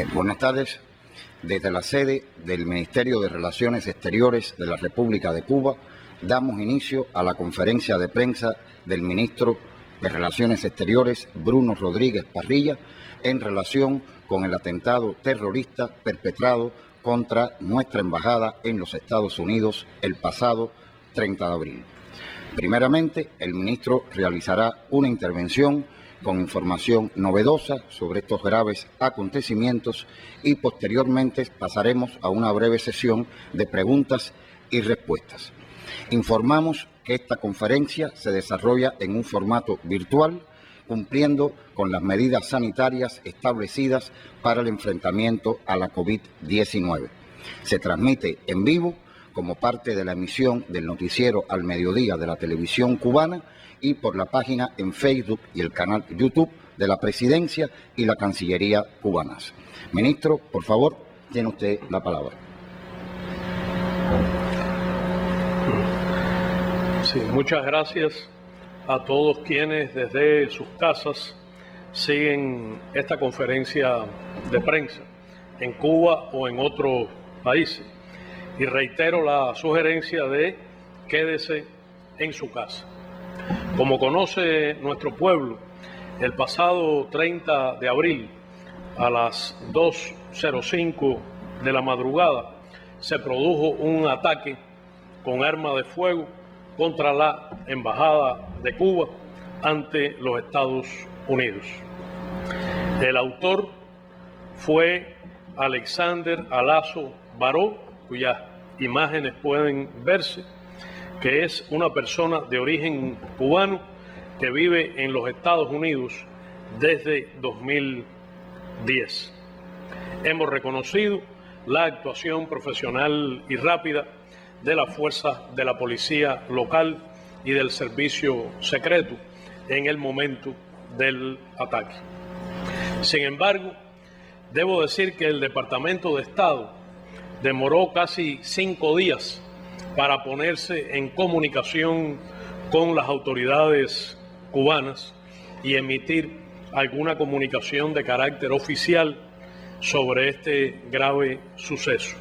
Buenas tardes. Desde la sede del Ministerio de Relaciones Exteriores de la República de Cuba, damos inicio a la conferencia de prensa del ministro de Relaciones Exteriores, Bruno Rodríguez Parrilla, en relación con el atentado terrorista perpetrado contra nuestra embajada en los Estados Unidos el pasado 30 de abril. Primeramente, el ministro realizará una intervención con información novedosa sobre estos graves acontecimientos y posteriormente pasaremos a una breve sesión de preguntas y respuestas. Informamos que esta conferencia se desarrolla en un formato virtual, cumpliendo con las medidas sanitarias establecidas para el enfrentamiento a la COVID-19. Se transmite en vivo como parte de la emisión del noticiero Al Mediodía de la televisión cubana y por la página en Facebook y el canal YouTube de la Presidencia y la Cancillería cubanas. Ministro, por favor, tiene usted la palabra. Sí, muchas gracias a todos quienes desde sus casas siguen esta conferencia de prensa en Cuba o en otros países. Y reitero la sugerencia de quédese en su casa. Como conoce nuestro pueblo, el pasado 30 de abril a las 2:05 de la madrugada se produjo un ataque con arma de fuego contra la Embajada de Cuba ante los Estados Unidos. El autor fue Alexander Alazo Baró, cuyas imágenes pueden verse, que es una persona de origen cubano que vive en los Estados Unidos desde 2010. Hemos reconocido la actuación profesional y rápida de las fuerzas de la policía local y del servicio secreto en el momento del ataque. Sin embargo, debo decir que el Departamento de Estado demoró casi 5 días para ponerse en comunicación con las autoridades cubanas y emitir alguna comunicación de carácter oficial sobre este grave suceso.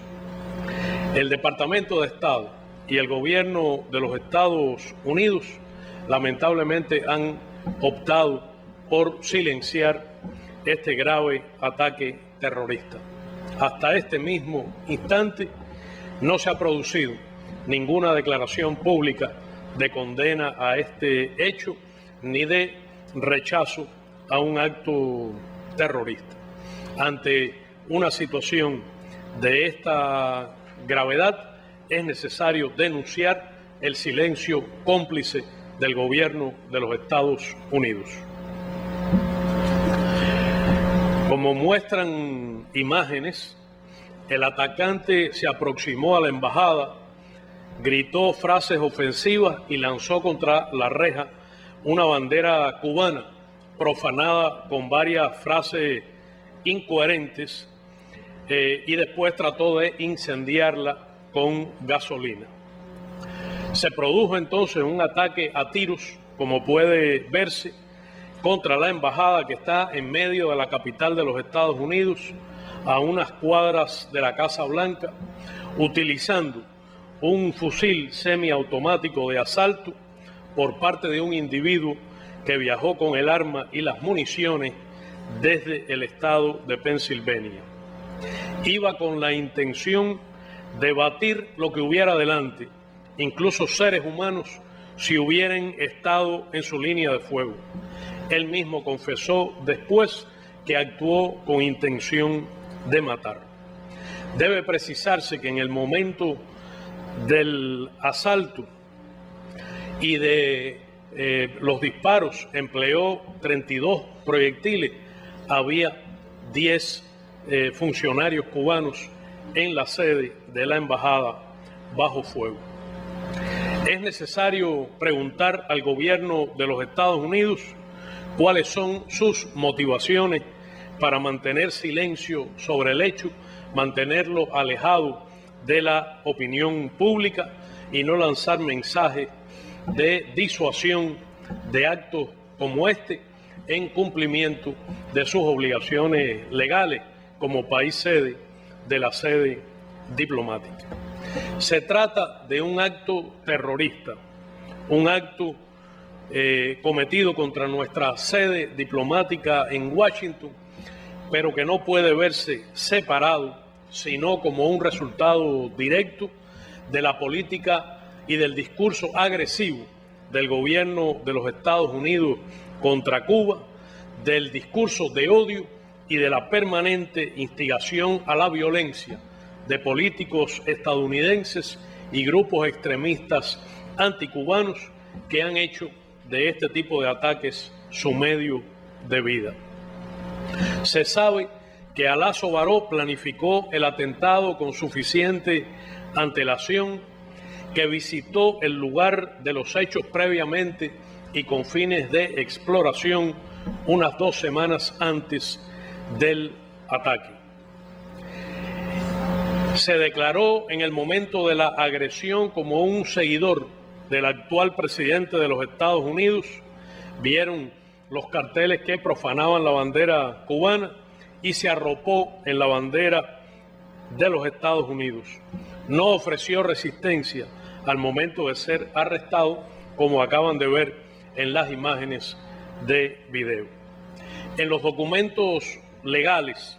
El Departamento de Estado y el gobierno de los Estados Unidos lamentablemente han optado por silenciar este grave ataque terrorista. Hasta este mismo instante no se ha producido ninguna declaración pública de condena a este hecho ni de rechazo a un acto terrorista. Ante una situación de esta gravedad es necesario denunciar el silencio cómplice del gobierno de los Estados Unidos. Como muestran imágenes, el atacante se aproximó a la embajada, gritó frases ofensivas y lanzó contra la reja una bandera cubana profanada con varias frases incoherentes y después trató de incendiarla con gasolina. Se produjo entonces un ataque a tiros, como puede verse, contra la embajada que está en medio de la capital de los Estados Unidos, a unas cuadras de la Casa Blanca, utilizando un fusil semiautomático de asalto por parte de un individuo que viajó con el arma y las municiones desde el estado de Pensilvania. Iba con la intención de batir lo que hubiera delante, incluso seres humanos, si hubieran estado en su línea de fuego. Él mismo confesó después que actuó con intención de matar. Debe precisarse que en el momento del asalto y de los disparos empleó 32 proyectiles, había 10 funcionarios cubanos en la sede de la embajada bajo fuego. Es necesario preguntar al gobierno de los Estados Unidos cuáles son sus motivaciones para mantener silencio sobre el hecho, mantenerlo alejado de la opinión pública y no lanzar mensajes de disuasión de actos como este en cumplimiento de sus obligaciones legales como país sede de la sede diplomática. Se trata de un acto terrorista, un acto cometido contra nuestra sede diplomática en Washington, pero que no puede verse separado, sino como un resultado directo de la política y del discurso agresivo del gobierno de los Estados Unidos contra Cuba, del discurso de odio y de la permanente instigación a la violencia de políticos estadounidenses y grupos extremistas anticubanos que han hecho de este tipo de ataques su medio de vida. Se sabe que Alaso Baró planificó el atentado con suficiente antelación, que visitó el lugar de los hechos previamente y con fines de exploración unas 2 semanas antes del ataque. Se declaró en el momento de la agresión como un seguidor del actual presidente de los Estados Unidos. Vieron los carteles que profanaban la bandera cubana y se arropó en la bandera de los Estados Unidos. No ofreció resistencia al momento de ser arrestado, como acaban de ver en las imágenes de video. En los documentos legales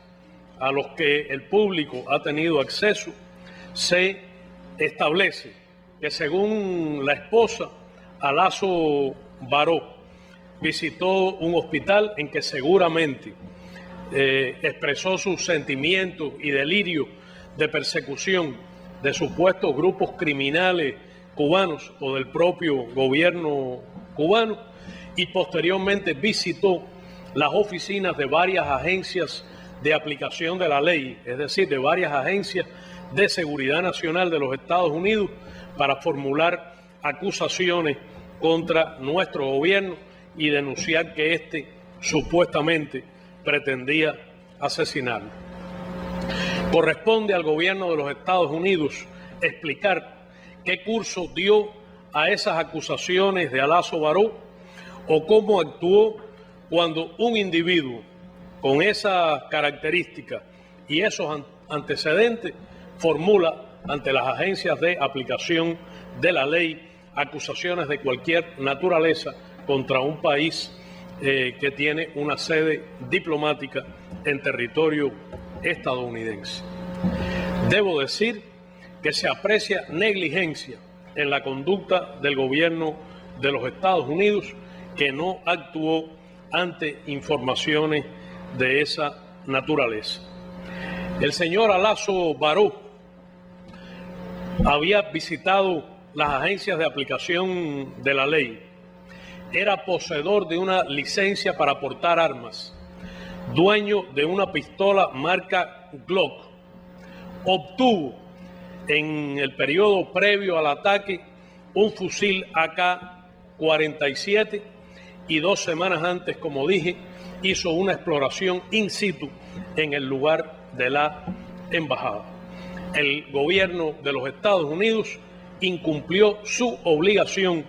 a los que el público ha tenido acceso, se establece que, según la esposa, Alaso Baró visitó un hospital en que seguramente expresó sus sentimientos y delirio de persecución de supuestos grupos criminales cubanos o del propio gobierno cubano, y posteriormente visitó las oficinas de varias agencias de aplicación de la ley, es decir, de varias agencias de seguridad nacional de los Estados Unidos, para formular acusaciones contra nuestro gobierno y denunciar que éste supuestamente pretendía asesinarlo. Corresponde al gobierno de los Estados Unidos explicar qué curso dio a esas acusaciones de Alaso Baró o cómo actuó cuando un individuo con esas características y esos antecedentes formula ante las agencias de aplicación de la ley acusaciones de cualquier naturaleza contra un país que tiene una sede diplomática en territorio estadounidense. Debo decir que se aprecia negligencia en la conducta del gobierno de los Estados Unidos, que no actuó ante informaciones de esa naturaleza. El señor Alaso Baró había visitado las agencias de aplicación de la ley, era poseedor de una licencia para portar armas, dueño de una pistola marca Glock, obtuvo en el periodo previo al ataque un fusil AK-47 y 2 semanas antes, como dije, hizo una exploración in situ en el lugar de la embajada. El gobierno de los Estados Unidos incumplió su obligación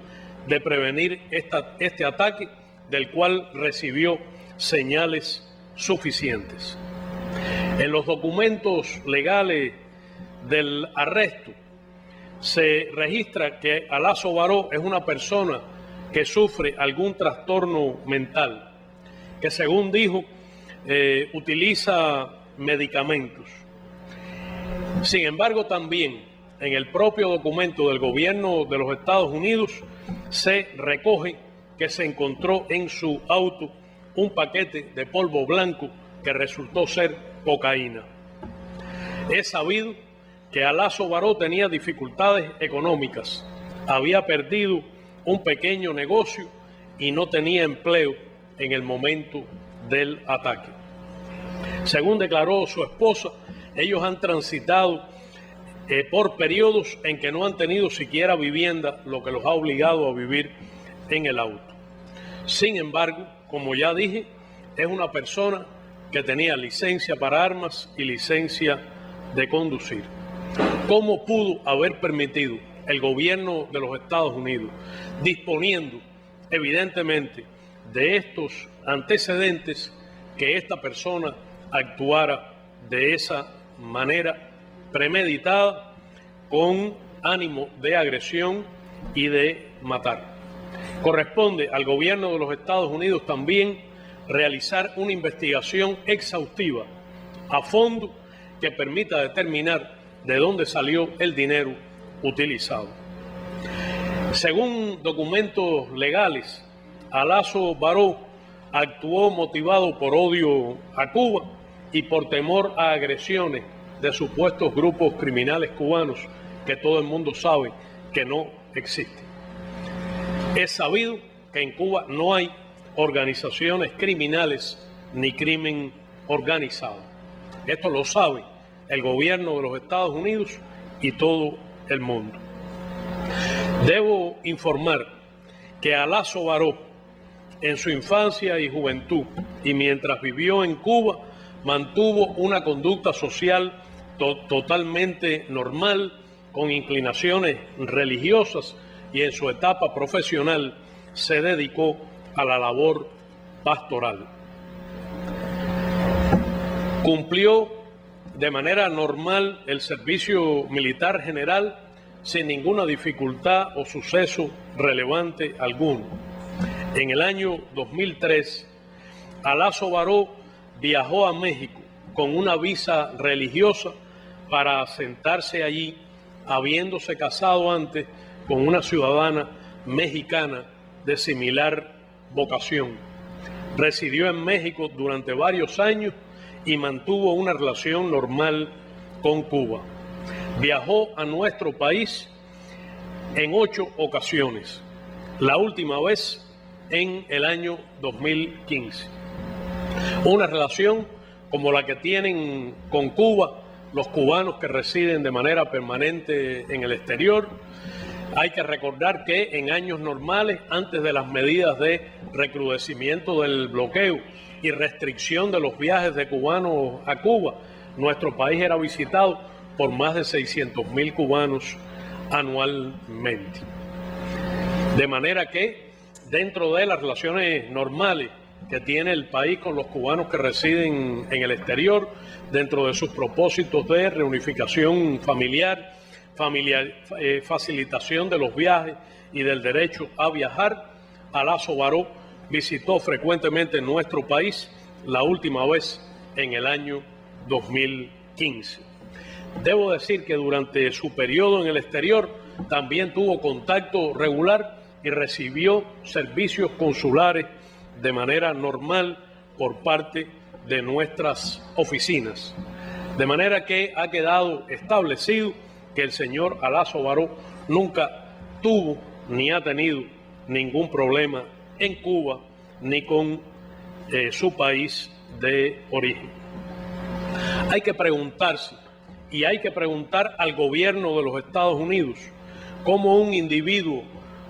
de prevenir este ataque, del cual recibió señales suficientes. En los documentos legales del arresto se registra que Alaso Baró es una persona que sufre algún trastorno mental, que, según dijo, utiliza medicamentos. Sin embargo, también en el propio documento del gobierno de los Estados Unidos se recoge que se encontró en su auto un paquete de polvo blanco que resultó ser cocaína. Es sabido que Alaso Baró tenía dificultades económicas, había perdido un pequeño negocio y no tenía empleo en el momento del ataque. Según declaró su esposa, ellos han transitado por periodos en que no han tenido siquiera vivienda, lo que los ha obligado a vivir en el auto. Sin embargo, como ya dije, es una persona que tenía licencia para armas y licencia de conducir. ¿Cómo pudo haber permitido el gobierno de los Estados Unidos, disponiendo evidentemente de estos antecedentes, que esta persona actuara de esa manera premeditada, con ánimo de agresión y de matar. Corresponde al gobierno de los Estados Unidos también realizar una investigación exhaustiva a fondo que permita determinar de dónde salió el dinero utilizado. Según documentos legales, Alaso Baró actuó motivado por odio a Cuba y por temor a agresiones de supuestos grupos criminales cubanos que todo el mundo sabe que no existen. Es sabido que en Cuba no hay organizaciones criminales ni crimen organizado. Esto lo sabe el gobierno de los Estados Unidos y todo el mundo. Debo informar que Alaso Baró, en su infancia y juventud y mientras vivió en Cuba, mantuvo una conducta social totalmente normal, con inclinaciones religiosas, y en su etapa profesional se dedicó a la labor pastoral. Cumplió de manera normal el servicio militar general sin ninguna dificultad o suceso relevante alguno. En el año 2003, Alaso Baró viajó a México con una visa religiosa para asentarse allí, habiéndose casado antes con una ciudadana mexicana de similar vocación. Residió en México durante varios años y mantuvo una relación normal con Cuba. Viajó a nuestro país en 8 ocasiones, la última vez en el año 2015. Una relación como la que tienen con Cuba los cubanos que residen de manera permanente en el exterior. Hay que recordar que en años normales, antes de las medidas de recrudecimiento del bloqueo y restricción de los viajes de cubanos a Cuba, nuestro país era visitado por más de 600.000 cubanos anualmente. De manera que, dentro de las relaciones normales que tiene el país con los cubanos que residen en el exterior, dentro de sus propósitos de reunificación familiar, facilitación de los viajes y del derecho a viajar, Alaso Baró visitó frecuentemente nuestro país, la última vez en el año 2015. Debo decir que durante su periodo en el exterior también tuvo contacto regular y recibió servicios consulares de manera normal por parte de nuestras oficinas. De manera que ha quedado establecido que el señor Alaso Baró nunca tuvo ni ha tenido ningún problema en Cuba ni con su país de origen. Hay que preguntarse, y hay que preguntar al gobierno de los Estados Unidos, cómo un individuo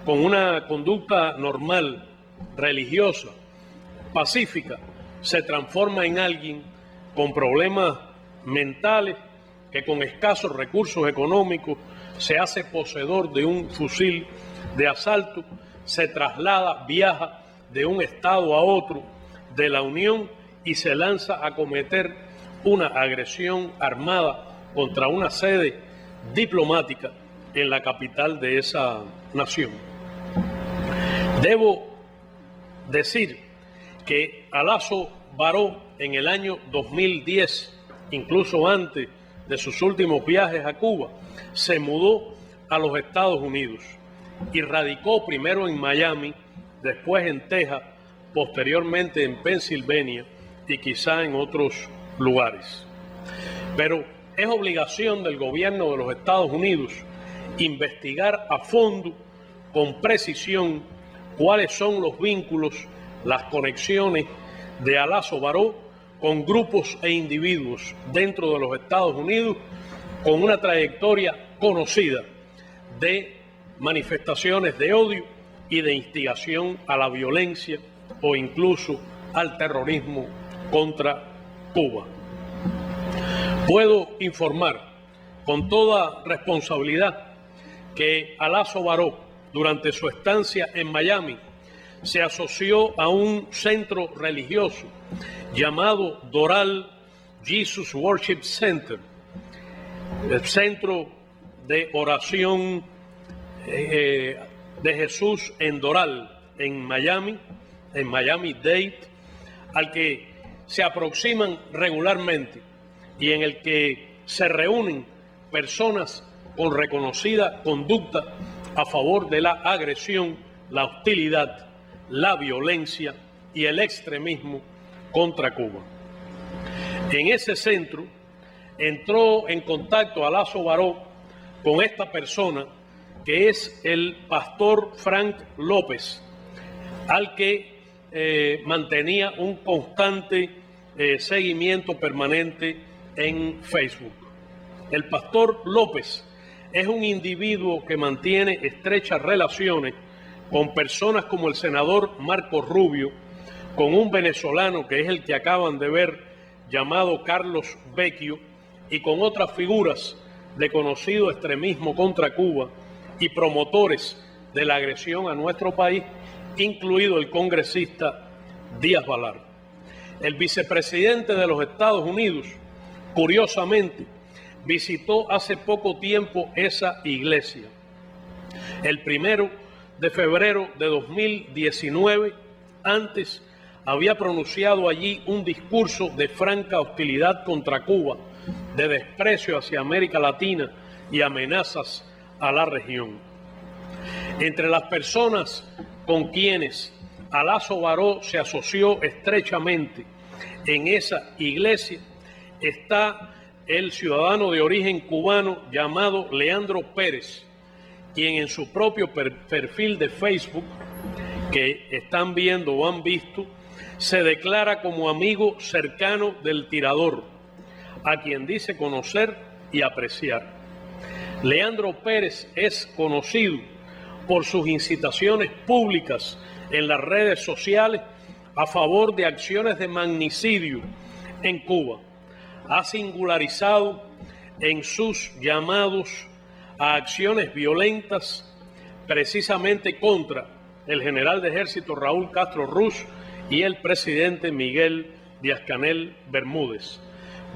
con una conducta normal, religiosa, pacífica, se transforma en alguien con problemas mentales, que con escasos recursos económicos se hace poseedor de un fusil de asalto, se traslada, viaja de un estado a otro de la Unión y se lanza a cometer una agresión armada contra una sede diplomática en la capital de esa nación. Debo decir que Alaso Baró en el año 2010, incluso antes de sus últimos viajes a Cuba, se mudó a los Estados Unidos y radicó primero en Miami, después en Texas, posteriormente en Pensilvania y quizá en otros lugares. Pero es obligación del gobierno de los Estados Unidos investigar a fondo, con precisión, cuáles son los vínculos, las conexiones de Alaso Baró con grupos e individuos dentro de los Estados Unidos con una trayectoria conocida de manifestaciones de odio y de instigación a la violencia o incluso al terrorismo contra Cuba. Puedo informar con toda responsabilidad que Alaso Baró, durante su estancia en Miami, se asoció a un centro religioso llamado Doral Jesus Worship Center, el centro de oración de Jesús en Doral, en Miami-Dade, al que se aproximan regularmente y en el que se reúnen personas con reconocida conducta a favor de la agresión, la hostilidad, la violencia y el extremismo contra Cuba. En ese centro entró en contacto Alaso Baró con esta persona, que es el pastor Frank López, al que mantenía un constante seguimiento permanente en Facebook. El pastor López es un individuo que mantiene estrechas relaciones con personas como el senador Marco Rubio, con un venezolano que es el que acaban de ver, llamado Carlos Vecchio, y con otras figuras de conocido extremismo contra Cuba y promotores de la agresión a nuestro país, incluido el congresista Díaz Balart. El vicepresidente de los Estados Unidos, curiosamente, visitó hace poco tiempo esa iglesia. El 1 de febrero de 2019, antes había pronunciado allí un discurso de franca hostilidad contra Cuba, de desprecio hacia América Latina y amenazas a la región. Entre las personas con quienes Alaso Baró se asoció estrechamente en esa iglesia está el ciudadano de origen cubano llamado Leandro Pérez, quien en su propio perfil de Facebook, que están viendo o han visto, se declara como amigo cercano del tirador, a quien dice conocer y apreciar. Leandro Pérez es conocido por sus incitaciones públicas en las redes sociales a favor de acciones de magnicidio en Cuba. Ha singularizado en sus llamados a acciones violentas precisamente contra el general de ejército Raúl Castro Ruz y el presidente Miguel Díaz-Canel Bermúdez.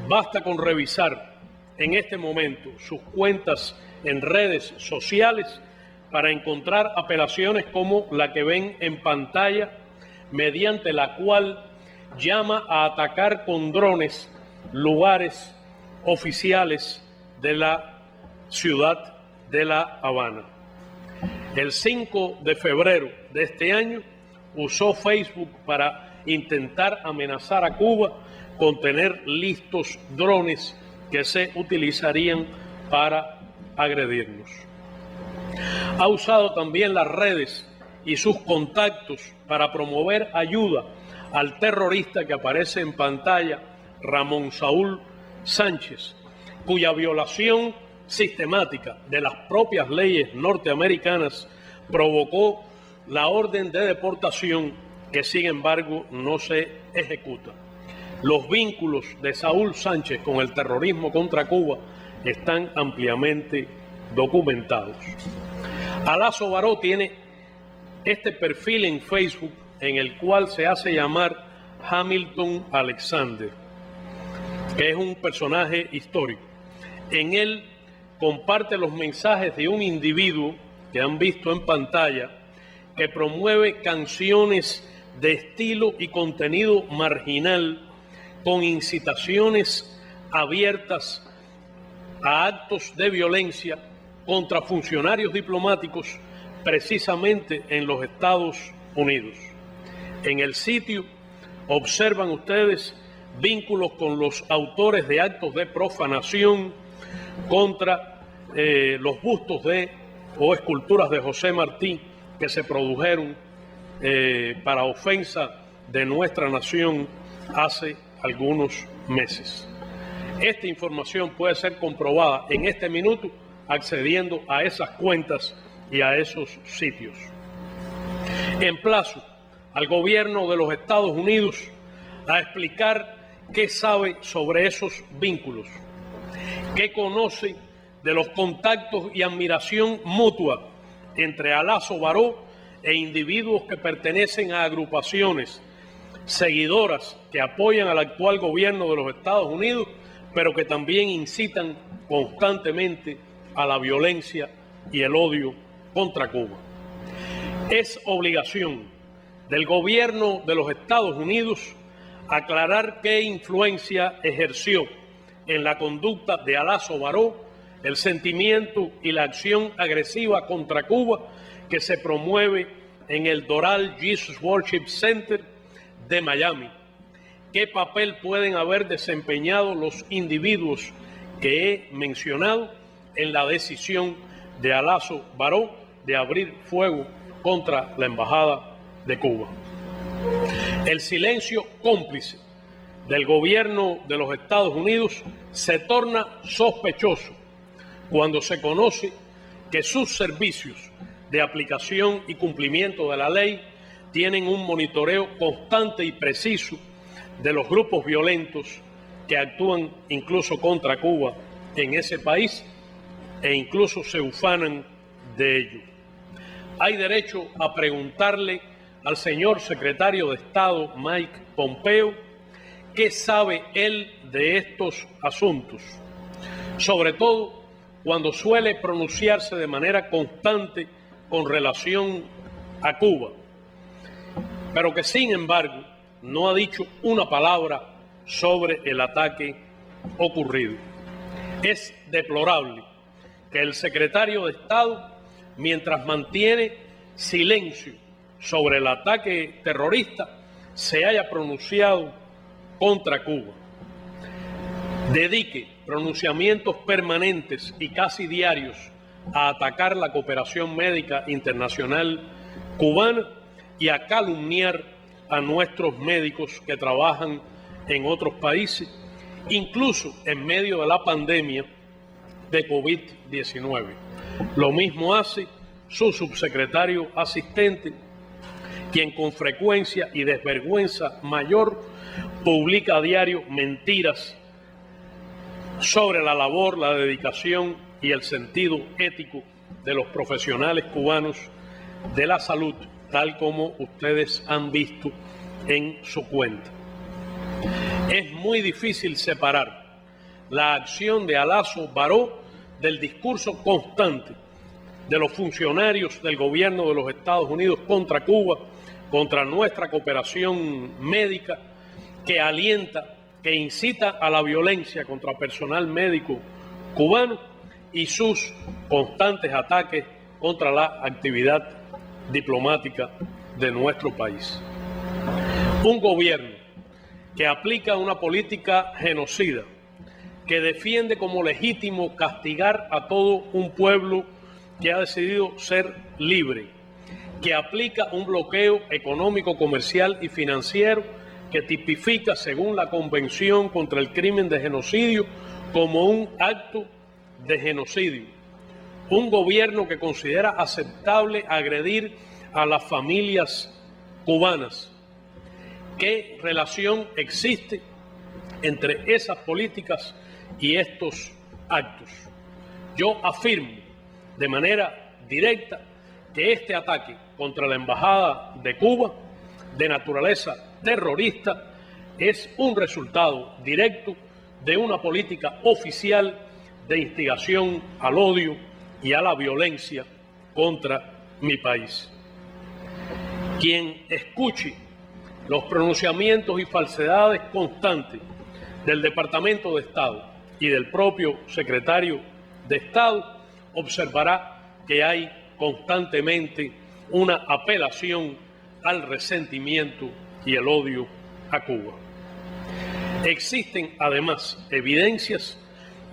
Basta con revisar en este momento sus cuentas en redes sociales para encontrar apelaciones como la que ven en pantalla, mediante la cual llama a atacar con drones lugares oficiales de la ciudad de La Habana. El 5 de febrero de este año usó Facebook para intentar amenazar a Cuba con tener listos drones que se utilizarían para agredirnos. Ha usado también las redes y sus contactos para promover ayuda al terrorista que aparece en pantalla, Ramón Saúl Sánchez, cuya violación sistemática de las propias leyes norteamericanas provocó la orden de deportación que, sin embargo, no se ejecuta. Los vínculos de Saúl Sánchez con el terrorismo contra Cuba están ampliamente documentados. Alaso Baró tiene este perfil en Facebook en el cual se hace llamar Hamilton Alexander, que es un personaje histórico. En él comparte los mensajes de un individuo que han visto en pantalla, que promueve canciones de estilo y contenido marginal con incitaciones abiertas a actos de violencia contra funcionarios diplomáticos precisamente en los Estados Unidos. En el sitio observan ustedes vínculos con los autores de actos de profanación contra los bustos o esculturas de José Martí que se produjeron para ofensa de nuestra nación hace algunos meses. Esta información puede ser comprobada en este minuto accediendo a esas cuentas y a esos sitios. Emplazo al gobierno de los Estados Unidos a explicar qué sabe sobre esos vínculos, qué conoce de los contactos y admiración mutua entre Alaso Baró e individuos que pertenecen a agrupaciones seguidoras que apoyan al actual gobierno de los Estados Unidos, pero que también incitan constantemente a la violencia y el odio contra Cuba. Es obligación del gobierno de los Estados Unidos aclarar qué influencia ejerció en la conducta de Alaso Baró el sentimiento y la acción agresiva contra Cuba que se promueve en el Doral Jesus Worship Center de Miami. ¿Qué papel pueden haber desempeñado los individuos que he mencionado en la decisión de Alaso Baró de abrir fuego contra la Embajada de Cuba? El silencio cómplice del gobierno de los Estados Unidos se torna sospechoso cuando se conoce que sus servicios de aplicación y cumplimiento de la ley tienen un monitoreo constante y preciso de los grupos violentos que actúan incluso contra Cuba en ese país e incluso se ufanan de ello. Hay derecho a preguntarle al señor secretario de Estado Mike Pompeo qué sabe él de estos asuntos, sobre todo cuando suele pronunciarse de manera constante con relación a Cuba, pero que sin embargo no ha dicho una palabra sobre el ataque ocurrido. Es deplorable que el secretario de Estado, mientras mantiene silencio sobre el ataque terrorista, se haya pronunciado contra Cuba. Dedique pronunciamientos permanentes y casi diarios a atacar la cooperación médica internacional cubana y a calumniar a nuestros médicos que trabajan en otros países, incluso en medio de la pandemia de COVID-19. Lo mismo hace su subsecretario asistente, quien con frecuencia y desvergüenza mayor publica a diario mentiras sobre la labor, la dedicación y el sentido ético de los profesionales cubanos de la salud, tal como ustedes han visto en su cuenta. Es muy difícil separar la acción de Alaso Baró del discurso constante de los funcionarios del gobierno de los Estados Unidos contra Cuba, contra nuestra cooperación médica, que alienta, que incita a la violencia contra personal médico cubano y sus constantes ataques contra la actividad diplomática de nuestro país. Un gobierno que aplica una política genocida, que defiende como legítimo castigar a todo un pueblo que ha decidido ser libre, que aplica un bloqueo económico, comercial y financiero que tipifica, según la Convención contra el Crimen de Genocidio, como un acto de genocidio. Un gobierno que considera aceptable agredir a las familias cubanas. ¿Qué relación existe entre esas políticas y estos actos? Yo afirmo de manera directa que este ataque contra la Embajada de Cuba, de naturaleza terrorista, es un resultado directo de una política oficial de instigación al odio y a la violencia contra mi país. Quien escuche los pronunciamientos y falsedades constantes del Departamento de Estado y del propio secretario de Estado observará que hay constantemente una apelación al resentimiento y el odio a Cuba. Existen además evidencias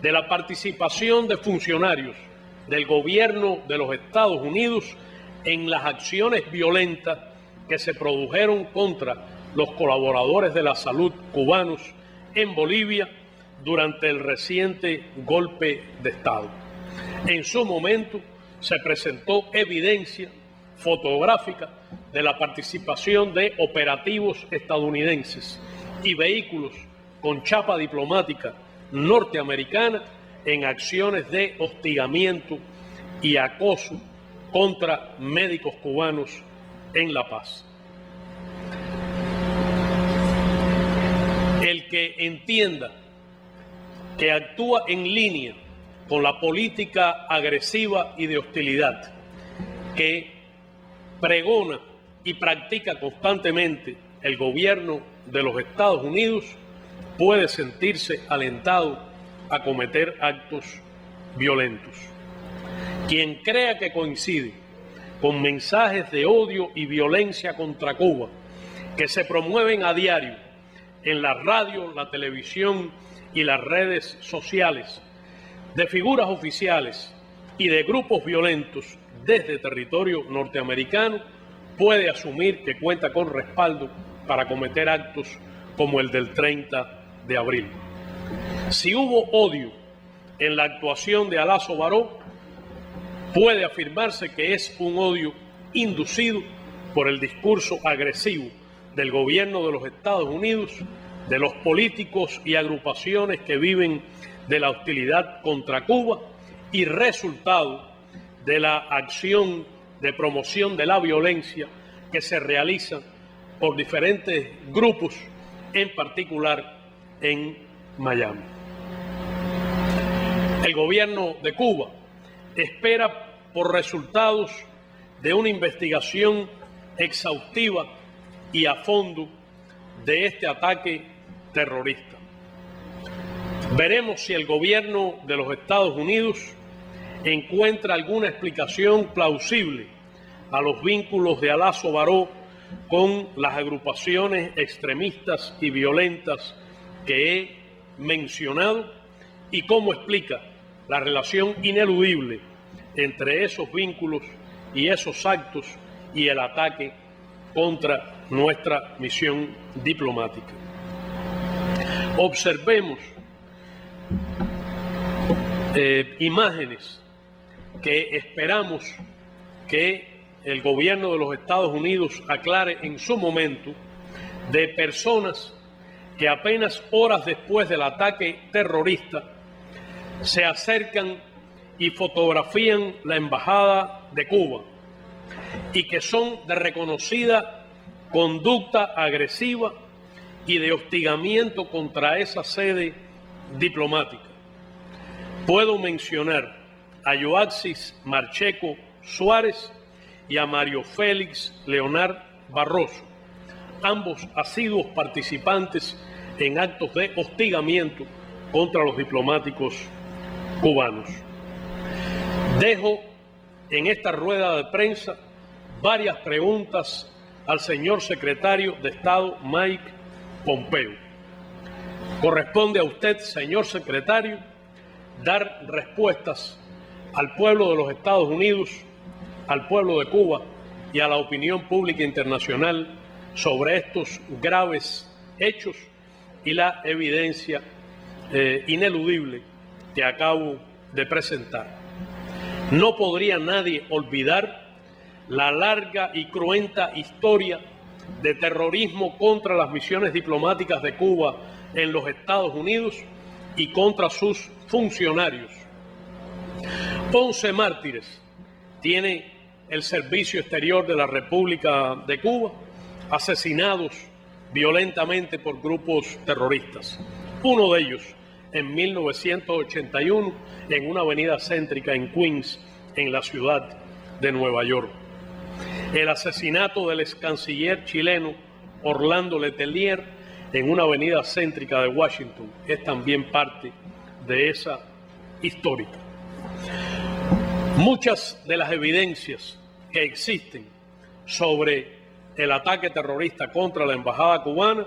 de la participación de funcionarios del gobierno de los Estados Unidos en las acciones violentas que se produjeron contra los colaboradores de la salud cubanos en Bolivia durante el reciente golpe de Estado. En su momento se presentó evidencia fotográfica de la participación de operativos estadounidenses y vehículos con chapa diplomática norteamericana en acciones de hostigamiento y acoso contra médicos cubanos en La Paz. que entienda que actúa en línea con la política agresiva y de hostilidad que pregona y practica constantemente el gobierno de los Estados Unidos, puede sentirse alentado a cometer actos violentos. Quien crea que coincide con mensajes de odio y violencia contra Cuba que se promueven a diario en la radio, la televisión y las redes sociales, de figuras oficiales y de grupos violentos desde territorio norteamericano, puede asumir que cuenta con respaldo para cometer actos como el del 30 de abril. Si hubo odio en la actuación de Alaso Baró, puede afirmarse que es un odio inducido por el discurso agresivo del gobierno de los Estados Unidos, de los políticos y agrupaciones que viven de la hostilidad contra Cuba y resultado de la acción de promoción de la violencia que se realiza por diferentes grupos, en particular en Miami. El gobierno de Cuba espera por resultados de una investigación exhaustiva y a fondo de este ataque terrorista. Veremos si el gobierno de los Estados Unidos encuentra alguna explicación plausible a los vínculos de Alaso Baró con las agrupaciones extremistas y violentas que he mencionado y cómo explica la relación ineludible entre esos vínculos y esos actos y el ataque contra nuestra misión diplomática. Observemos imágenes que esperamos que el gobierno de los Estados Unidos aclare en su momento, de personas que apenas horas después del ataque terrorista se acercan y fotografían la embajada de Cuba y que son de reconocida conducta agresiva y de hostigamiento contra esa sede diplomática. Puedo mencionar a Yoaxis Marcheco Suárez y a Mario Félix Leonard Barroso, ambos asiduos participantes en actos de hostigamiento contra los diplomáticos cubanos. Dejo en esta rueda de prensa varias preguntas al señor secretario de Estado Mike Pompeo. Corresponde a usted, señor secretario, dar respuestas al pueblo de los Estados Unidos, al pueblo de Cuba y a la opinión pública internacional sobre estos graves hechos y la evidencia ineludible que acabo de presentar. No podría nadie olvidar la larga y cruenta historia de terrorismo contra las misiones diplomáticas de Cuba en los Estados Unidos y contra sus funcionarios. 11 mártires tiene el Servicio Exterior de la República de Cuba, asesinados violentamente por grupos terroristas. Uno de ellos en 1981 en una avenida céntrica en Queens, en la ciudad de Nueva York. El asesinato del ex canciller chileno Orlando Letelier en una avenida céntrica de Washington es también parte de esa histórica. Muchas de las evidencias que existen sobre el ataque terrorista contra la embajada cubana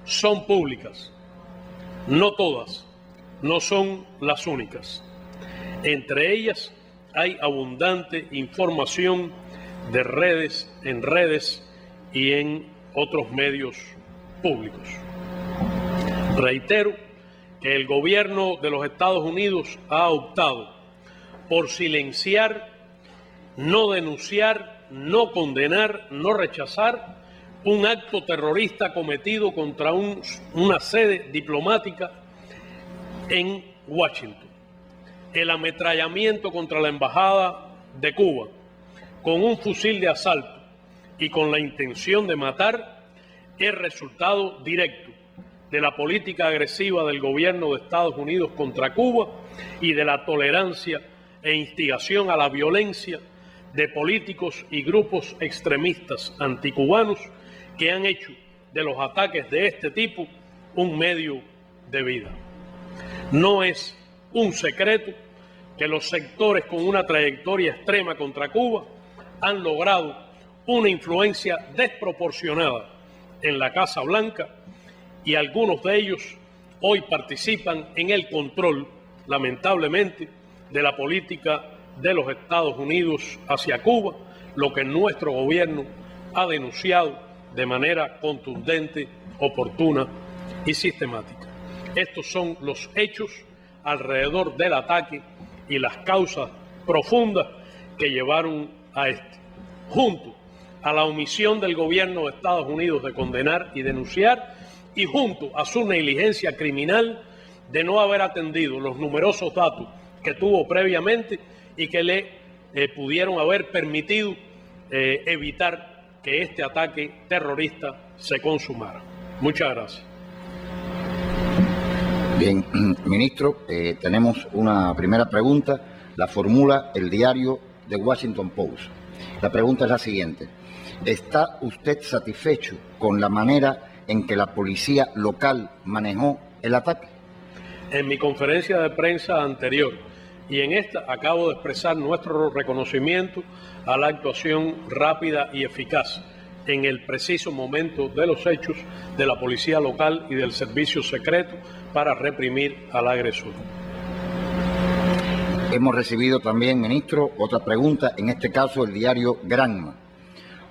son públicas. No todas, no son las únicas. Entre ellas hay abundante información de redes, en redes y en otros medios públicos. Reitero que el gobierno de los Estados Unidos ha optado por silenciar, no denunciar, no condenar, no rechazar un acto terrorista cometido contra una sede diplomática en Washington. El ametrallamiento contra la embajada de Cuba con un fusil de asalto y con la intención de matar es resultado directo de la política agresiva del gobierno de Estados Unidos contra Cuba y de la tolerancia e instigación a la violencia de políticos y grupos extremistas anticubanos que han hecho de los ataques de este tipo un medio de vida. No es un secreto que los sectores con una trayectoria extrema contra Cuba han logrado una influencia desproporcionada en la Casa Blanca y algunos de ellos hoy participan en el control, lamentablemente, de la política de los Estados Unidos hacia Cuba, lo que nuestro gobierno ha denunciado de manera contundente, oportuna y sistemática. Estos son los hechos alrededor del ataque y las causas profundas que llevaron a este, junto a la omisión del gobierno de Estados Unidos de condenar y denunciar, y junto a su negligencia criminal de no haber atendido los numerosos datos que tuvo previamente y que le pudieron haber permitido evitar que este ataque terrorista se consumara. Muchas gracias. Bien, ministro, tenemos una primera pregunta, la formula el diario The Washington Post. La pregunta es la siguiente: ¿está usted satisfecho con la manera en que la policía local manejó el ataque? En mi conferencia de prensa anterior y en esta acabo de expresar nuestro reconocimiento a la actuación rápida y eficaz en el preciso momento de los hechos de la policía local y del servicio secreto para reprimir al agresor. Hemos recibido también, ministro, otra pregunta, en este caso el diario Granma.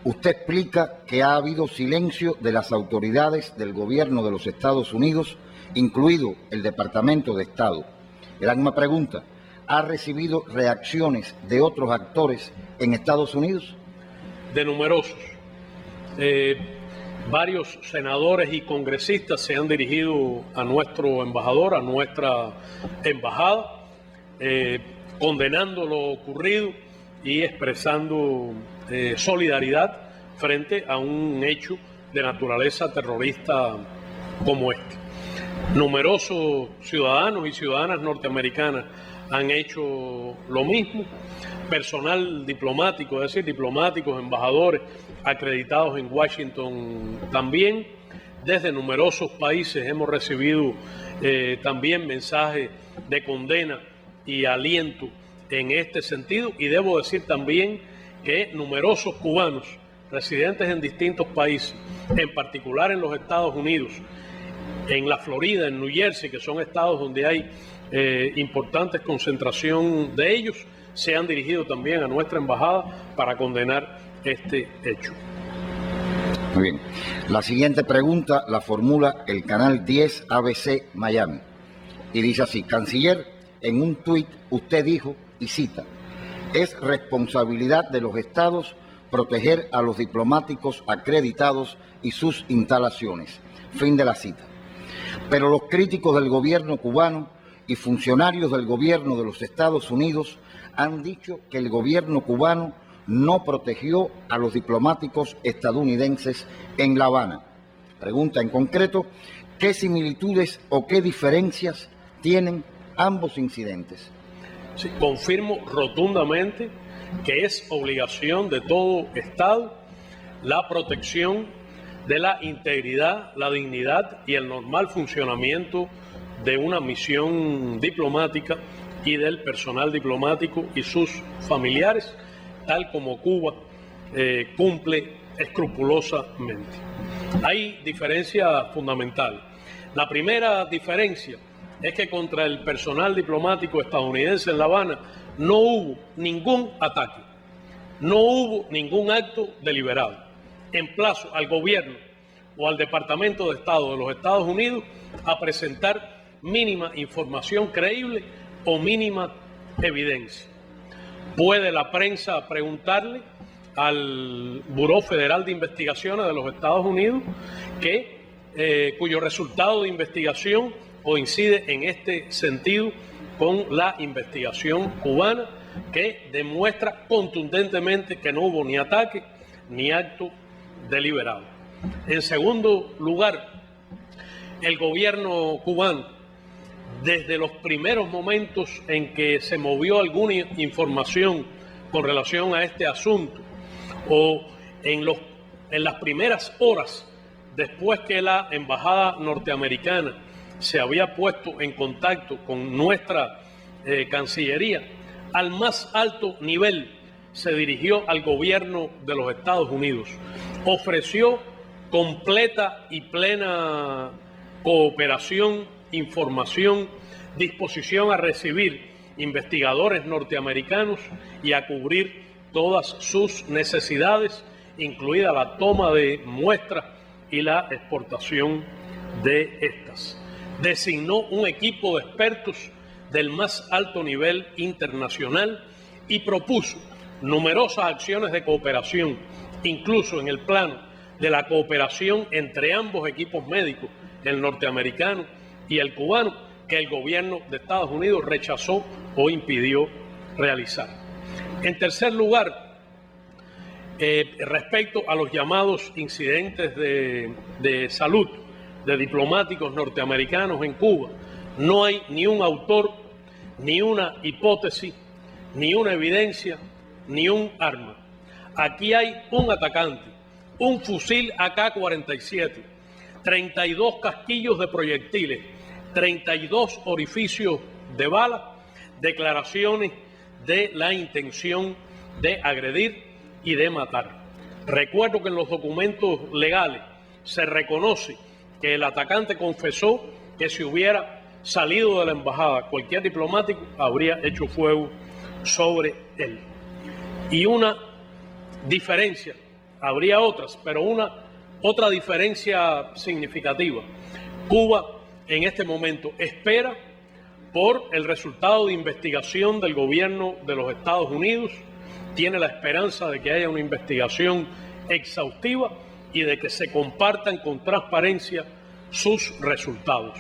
Usted explica que ha habido silencio de las autoridades del gobierno de los Estados Unidos, incluido el Departamento de Estado. Granma pregunta: ¿ha recibido reacciones de otros actores en Estados Unidos? De numerosos. Varios senadores y congresistas se han dirigido a nuestro embajador, a nuestra embajada, condenando lo ocurrido y expresando solidaridad frente a un hecho de naturaleza terrorista como este. Numerosos ciudadanos y ciudadanas norteamericanas han hecho lo mismo. Personal diplomático, es decir, diplomáticos, embajadores acreditados en Washington también. Desde numerosos países hemos recibido también mensajes de condena y aliento en este sentido, y debo decir también que numerosos cubanos residentes en distintos países, en particular en los Estados Unidos, en la Florida, en New Jersey, que son estados donde hay importantes concentración de ellos, se han dirigido también a nuestra embajada para condenar este hecho. Muy bien. La siguiente pregunta la formula el canal 10 ABC Miami y dice así: Canciller, en un tuit usted dijo, y cita, «Es responsabilidad de los estados proteger a los diplomáticos acreditados y sus instalaciones». Fin de la cita. Pero los críticos del gobierno cubano y funcionarios del gobierno de los Estados Unidos han dicho que el gobierno cubano no protegió a los diplomáticos estadounidenses en La Habana. Pregunta en concreto: ¿qué similitudes o qué diferencias tienen ambos incidentes? Sí, confirmo rotundamente que es obligación de todo Estado la protección de la integridad, la dignidad y el normal funcionamiento de una misión diplomática y del personal diplomático y sus familiares, tal como Cuba cumple escrupulosamente. Hay diferencias fundamentales. La primera diferencia es que contra el personal diplomático estadounidense en La Habana no hubo ningún ataque, no hubo ningún acto deliberado. Emplazo al gobierno o al Departamento de Estado de los Estados Unidos a presentar mínima información creíble o mínima evidencia. Puede la prensa preguntarle al Buró Federal de Investigaciones de los Estados Unidos cuyo resultado de investigación coincide en este sentido con la investigación cubana, que demuestra contundentemente que no hubo ni ataque ni acto deliberado. En segundo lugar, el gobierno cubano, desde los primeros momentos en que se movió alguna información con relación a este asunto, o en las primeras horas después que la embajada norteamericana se había puesto en contacto con nuestra Cancillería, al más alto nivel se dirigió al gobierno de los Estados Unidos, ofreció completa y plena cooperación, información, disposición a recibir investigadores norteamericanos y a cubrir todas sus necesidades, incluida la toma de muestras y la exportación de estas. Designó un equipo de expertos del más alto nivel internacional y propuso numerosas acciones de cooperación, incluso en el plano de la cooperación entre ambos equipos médicos, el norteamericano y el cubano, que el gobierno de Estados Unidos rechazó o impidió realizar. En tercer lugar, respecto a los llamados incidentes de salud de diplomáticos norteamericanos en Cuba, no hay ni un autor, ni una hipótesis, ni una evidencia, ni un arma. Aquí hay un atacante, un fusil AK-47, 32 casquillos de proyectiles, 32 orificios de bala, declaraciones de la intención de agredir y de matar. Recuerdo que en los documentos legales se reconoce que el atacante confesó que si hubiera salido de la embajada cualquier diplomático habría hecho fuego sobre él. Y una diferencia, habría otras, pero otra diferencia significativa. Cuba en este momento espera por el resultado de investigación del gobierno de los Estados Unidos, tiene la esperanza de que haya una investigación exhaustiva y de que se compartan con transparencia sus resultados.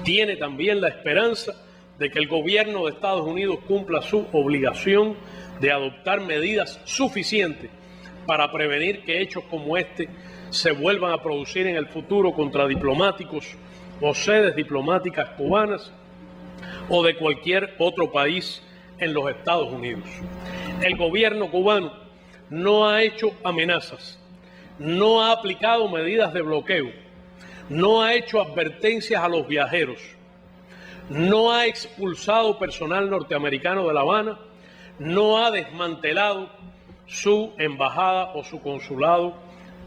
Tiene también la esperanza de que el gobierno de Estados Unidos cumpla su obligación de adoptar medidas suficientes para prevenir que hechos como este se vuelvan a producir en el futuro contra diplomáticos o sedes diplomáticas cubanas o de cualquier otro país en los Estados Unidos. El gobierno cubano no ha hecho amenazas, no ha aplicado medidas de bloqueo, no ha hecho advertencias a los viajeros, no ha expulsado personal norteamericano de La Habana, no ha desmantelado su embajada o su consulado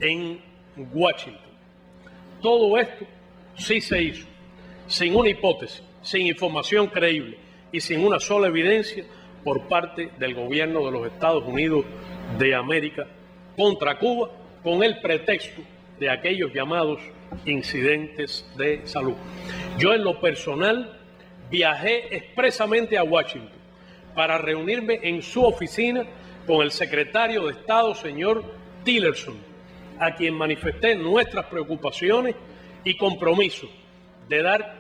en Washington. Todo esto sí se hizo, sin una hipótesis, sin información creíble y sin una sola evidencia por parte del gobierno de los Estados Unidos de América contra Cuba, con el pretexto de aquellos llamados incidentes de salud. Yo en lo personal viajé expresamente a Washington para reunirme en su oficina con el secretario de Estado, señor Tillerson, a quien manifesté nuestras preocupaciones y compromiso de dar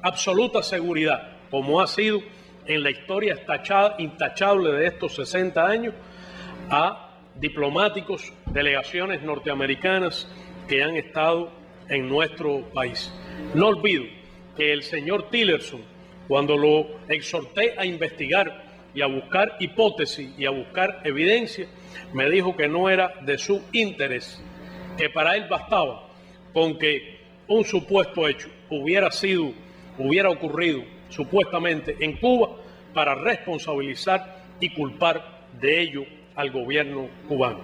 absoluta seguridad, como ha sido en la historia intachable de estos 60 años, a diplomáticos, delegaciones norteamericanas que han estado en nuestro país. No olvido que el señor Tillerson, cuando lo exhorté a investigar y a buscar hipótesis y a buscar evidencia, me dijo que no era de su interés, que para él bastaba con que un supuesto hecho hubiera ocurrido supuestamente en Cuba para responsabilizar y culpar de ello al gobierno cubano.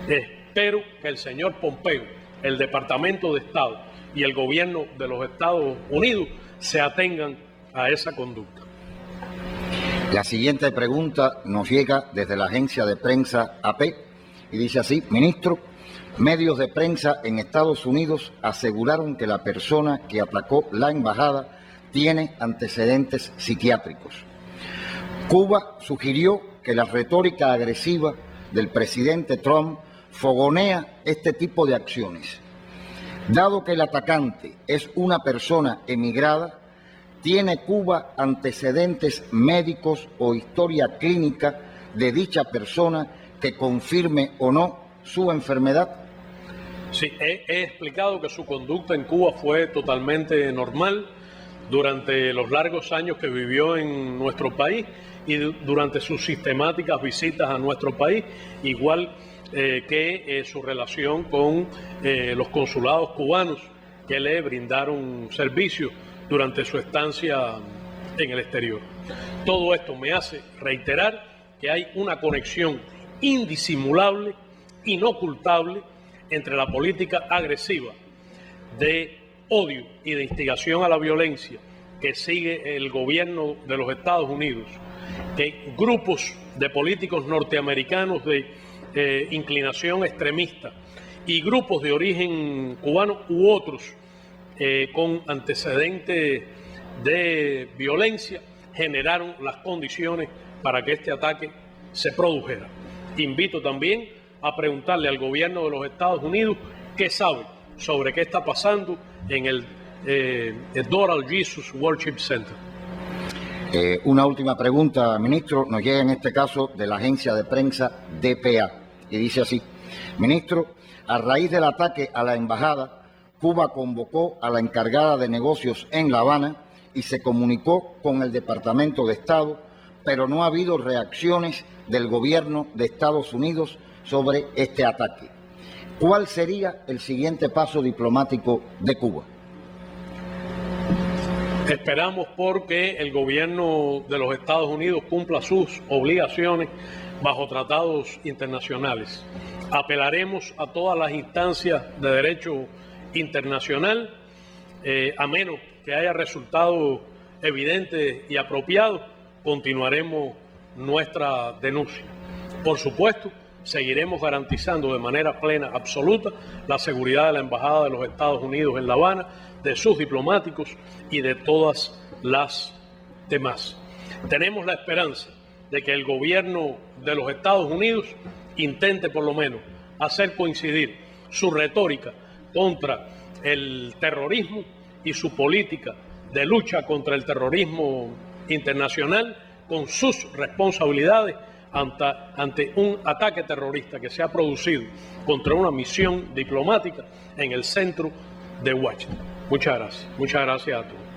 Espero que el señor Pompeo, el Departamento de Estado y el gobierno de los Estados Unidos se atengan a esa conducta. La siguiente pregunta nos llega desde la agencia de prensa AP y dice así: Ministro, medios de prensa en Estados Unidos aseguraron que la persona que atacó la embajada tiene antecedentes psiquiátricos. Cuba sugirió que la retórica agresiva del presidente Trump fogonea este tipo de acciones. Dado que el atacante es una persona emigrada, ¿tiene Cuba antecedentes médicos o historia clínica de dicha persona que confirme o no su enfermedad? Sí, he explicado que su conducta en Cuba fue totalmente normal durante los largos años que vivió en nuestro país y durante sus sistemáticas visitas a nuestro país, igual que su relación con los consulados cubanos que le brindaron servicio durante su estancia en el exterior. Todo esto me hace reiterar que hay una conexión indisimulable, inocultable, entre la política agresiva de odio y de instigación a la violencia que sigue el gobierno de los Estados Unidos, que grupos de políticos norteamericanos de inclinación extremista y grupos de origen cubano u otros con antecedentes de violencia generaron las condiciones para que este ataque se produjera. Invito también a preguntarle al gobierno de los Estados Unidos qué sabe sobre qué está pasando en el Doral Jesus Worship Center. Una última pregunta, ministro. Nos llega en este caso de la agencia de prensa DPA y dice así: ministro, a raíz del ataque a la embajada, Cuba convocó a la encargada de negocios en La Habana y se comunicó con el Departamento de Estado, pero no ha habido reacciones del gobierno de Estados Unidos sobre este ataque. ¿Cuál sería el siguiente paso diplomático de Cuba? Esperamos porque el gobierno de los Estados Unidos cumpla sus obligaciones bajo tratados internacionales. Apelaremos a todas las instancias de derecho internacional, a menos que haya resultados evidentes y apropiados, continuaremos nuestra denuncia. Por supuesto, seguiremos garantizando de manera plena, absoluta, la seguridad de la Embajada de los Estados Unidos en La Habana, de sus diplomáticos y de todas las demás. Tenemos la esperanza de que el gobierno de los Estados Unidos intente por lo menos hacer coincidir su retórica contra el terrorismo y su política de lucha contra el terrorismo internacional con sus responsabilidades ante un ataque terrorista que se ha producido contra una misión diplomática en el centro de Washington. Muchas gracias a todos.